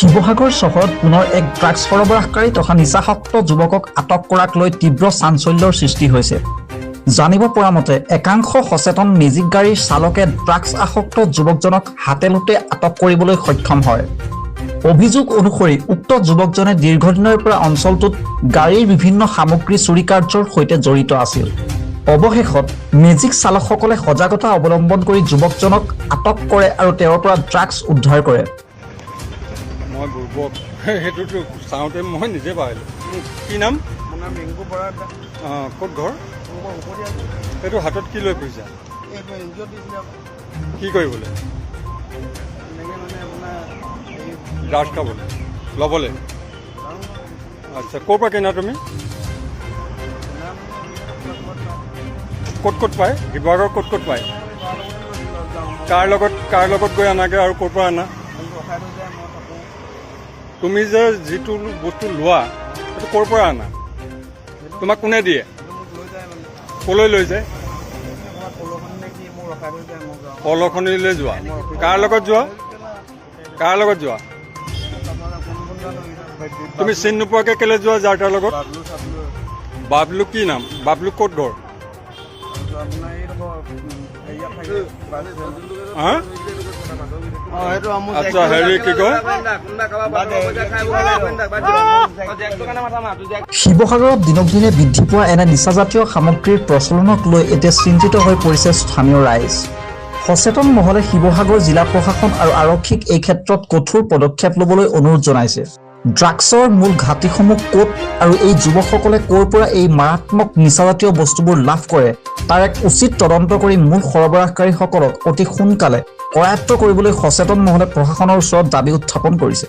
শিৱসাগৰ চহৰত পুনৰ এক ড্ৰাগছ সৰবৰাহকাৰী তথা নিচাসক্ত যুৱকক আটক কৰাক লৈ তীব্ৰ চাঞ্চল্যৰ সৃষ্টি হৈছে। জানিব পৰা মতে একাংশ সচেতন মেজিক গাড়ীৰ চালকে ড্ৰাগছ আসক্ত যুৱকজনক হাতেলোতে আটক কৰিবলৈ সক্ষম হয়। অভিযোগ অনুসৰি উক্ত যুৱকজনে দীৰ্ঘদিনৰ পৰা অঞ্চলটোত গাড়ীৰ বিভিন্ন সামগ্ৰী চুৰি কাৰ্যৰ সৈতে জড়িত আছিল। অৱশেষত মেজিক চালকসকলে সজাগতা অৱলম্বন কৰি যুৱকজনক আটক কৰে আৰু তেওঁৰ পৰা ড্ৰাগছ উদ্ধাৰ কৰে। মই বুৰ্বক সেইটোতো চাওঁতে মই নিজে পাইলোঁ। কি নাম? মোৰ নাম ৰিংকু বৰা। ক'ত ঘৰ? সেইটো হাতত কি লৈ ফুৰিছা? এইটো এন জি অ'ত দিছিলে। কি কৰিবলৈ? এনেকৈ মানে আপোনাৰ ড্ৰাগছ খাবলৈ ল'বলৈ? আচ্ছা, ক'ৰ পৰা কিনা তুমি? ক'ত ক'ত পায়? শিৱসাগৰ ক'ত ক'ত পায়? কাৰ লগত গৈ আনাগৈ আৰু ক'ৰ পৰা আনা? তুমি যে যিটো বস্তু লোৱা সেইটো ক'ৰ পৰা আনা? তোমাক কোনে দিয়ে? ক'লৈ লৈ যায়? পলখনিলৈ যোৱা? কাৰ লগত যোৱা? কাৰ লগত যোৱা? তুমি চিনি নোপোৱাকৈ কেলৈ যোৱা যাৰ তাৰ লগত? বাবলু কি নাম? বাবলু ক'ত ঘৰ? হা? আচ্ছা, হেৰি কি কয়? শিৱসাগৰত দিনক দিনে বৃদ্ধি পোৱা এনে নিচাজাতীয় সামগ্ৰীৰ প্ৰচলনক লৈ এতিয়া চিন্তিত হৈ পৰিছে স্থানীয় ৰাইজ। সচেতন মহলে শিৱসাগৰ জিলা প্ৰশাসন আৰু আৰক্ষীক এই ক্ষেত্ৰত কঠোৰ পদক্ষেপ ল'বলৈ অনুৰোধ জনাইছে। ড্ৰাগছৰ মূল ঘাটিসমূহ ক'ত আৰু এই যুৱকসকলে ক'ৰ পৰা এই মাৰাত্মক নিচাজাতীয় বস্তুবোৰ লাভ কৰে তাৰ এক উচিত তদন্ত কৰি মূল সৰবৰাহকাৰীসকলক অতি সোনকালে কৰায়ত্ব কৰিবলৈ সচেতন মহলে প্ৰশাসনৰ ওচৰত দাবী উত্থাপন কৰিছে।